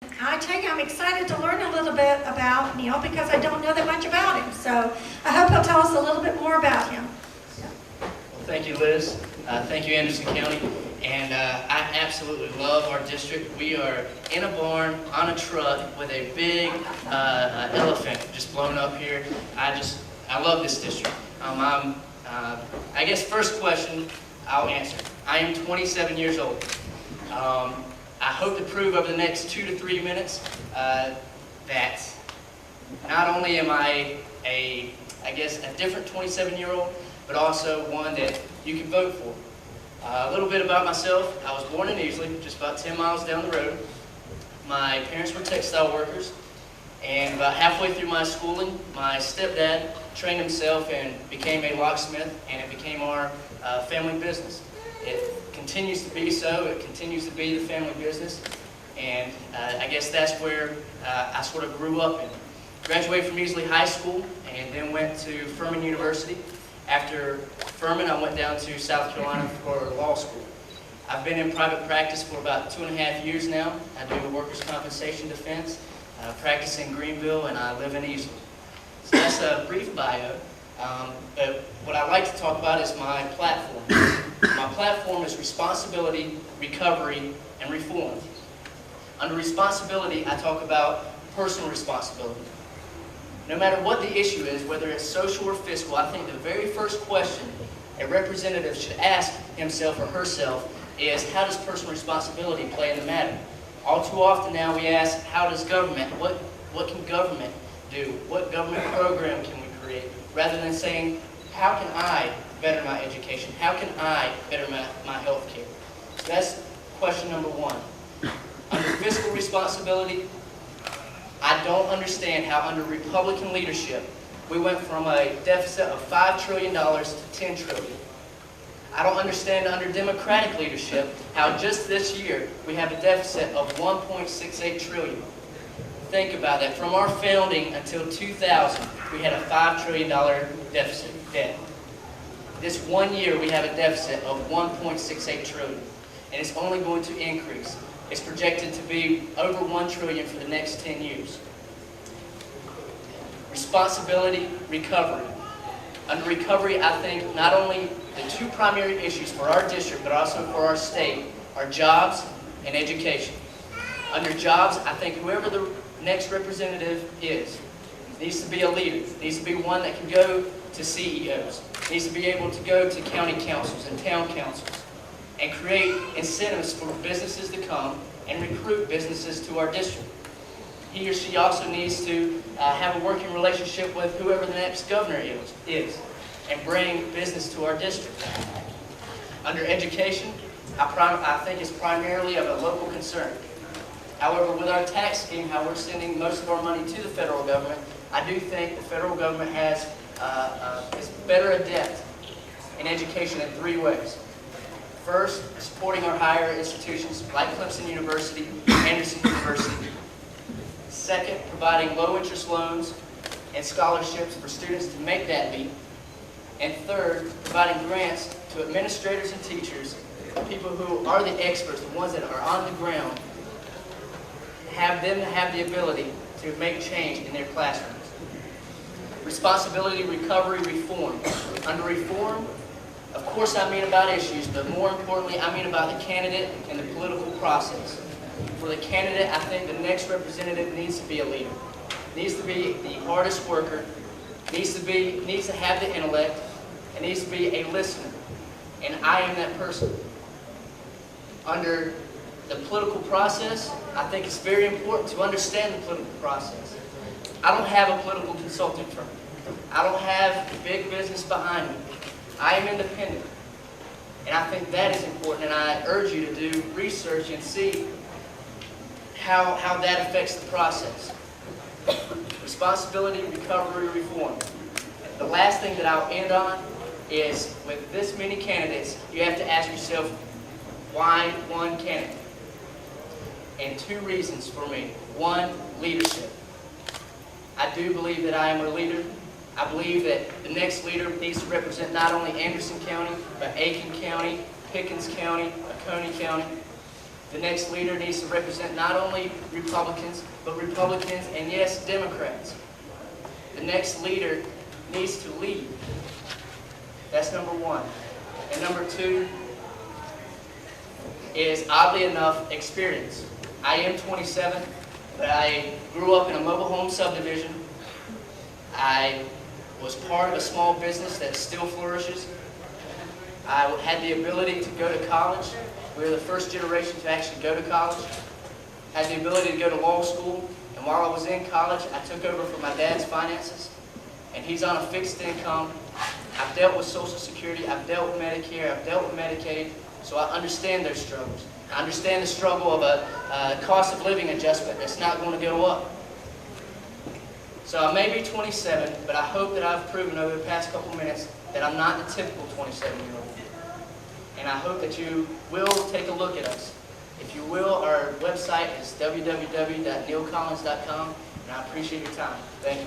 I tell you, I'm excited to learn a little bit about Neal because I don't know that much about him. So I hope he'll tell us a little bit more about him. Well, thank you, Liz. Thank you, Anderson County. And I absolutely love our district. We are in a barn on a truck with a big elephant just blown up here. I love this district. I guess first question I'll answer. I am 27 years old. I hope to prove over the next 2 to 3 minutes that not only am I a different 27-year-old, but also one that you can vote for. A little bit about myself. I was born in Easley, just about 10 miles down the road. My parents were textile workers, and about halfway through my schooling, my stepdad trained himself and became a locksmith, and it became our family business. It continues to be so. It continues to be the family business, and I guess that's where I sort of grew up in. Graduated from Easley High School, and then went to Furman University. After Furman, I went down to South Carolina for law school. I've been in private practice for about 2.5 years now. I do workers' compensation defense, practice in Greenville, and I live in Easley. So that's a brief bio. But what I like to talk about is my platform. My platform is responsibility, recovery, and reform. Under responsibility, I talk about personal responsibility. No matter what the issue is, whether it's social or fiscal, I think the very first question a representative should ask himself or herself is, how does personal responsibility play in the matter? All too often now we ask, how does government, what can government do? What government program can we create? Rather than saying, how can I better my education? How can I better my health care? So that's question number one. Under fiscal responsibility, I don't understand how under Republican leadership we went from a deficit of $5 trillion to $10 trillion. I don't understand under Democratic leadership how just this year we have a deficit of $1.68 trillion. Think about that. From our founding until 2000, we had a $5 trillion deficit debt. This 1 year we have a deficit of $1.68 trillion, and it's only going to increase. It's projected to be over $1 trillion for the next 10 years. Responsibility, recovery. Under recovery, I think not only the two primary issues for our district, but also for our state, are jobs and education. Under jobs, I think whoever the next representative is needs to be a leader, needs to be one that can go to CEOs, needs to be able to go to county councils and town councils, and create incentives for businesses to come and recruit businesses to our district. He or she also needs to have a working relationship with whoever the next governor is and bring business to our district. Under education, I think it's primarily of a local concern. However, with our tax scheme, how we're sending most of our money to the federal government, I do think the federal government is better adept in education in 3 ways. First, supporting our higher institutions like Clemson University, Anderson University. Second, providing low-interest loans and scholarships for students to make that leap. And third, providing grants to administrators and teachers, people who are the experts, the ones that are on the ground, have them have the ability to make change in their classrooms. Responsibility, recovery, reform. Under reform, of course I mean about issues, but more importantly, I mean about the candidate and the political process. For the candidate, I think the next representative needs to be a leader, needs to be the hardest worker, needs to have the intellect, and needs to be a listener. And I am that person. Under the political process, I think it's very important to understand the political process. I don't have a political consulting firm. I don't have big business behind me. I am independent. And I think that is important, and I urge you to do research and see how that affects the process. Responsibility, recovery, reform. The last thing that I'll end on is, with this many candidates, you have to ask yourself, why one candidate? And 2 reasons for me. 1, leadership. I do believe that I am a leader. I believe that the next leader needs to represent not only Anderson County, but Aiken County, Pickens County, Oconee County. The next leader needs to represent not only Republicans, but Republicans and yes, Democrats. The next leader needs to lead. That's number one. And number two is, oddly enough, experience. I am 27, but I grew up in a mobile home subdivision. I was part of a small business that still flourishes. I had the ability to go to college. We were the first generation to actually go to college. Had the ability to go to law school. And while I was in college, I took over for my dad's finances. And he's on a fixed income. I've dealt with Social Security. I've dealt with Medicare. I've dealt with Medicaid. So I understand their struggles. I understand the struggle of a cost of living adjustment that's not going to go up. So I may be 27, but I hope that I've proven over the past couple minutes that I'm not the typical 27-year-old. And I hope that you will take a look at us. If you will, our website is www.nealcollins.com, and I appreciate your time. Thank you.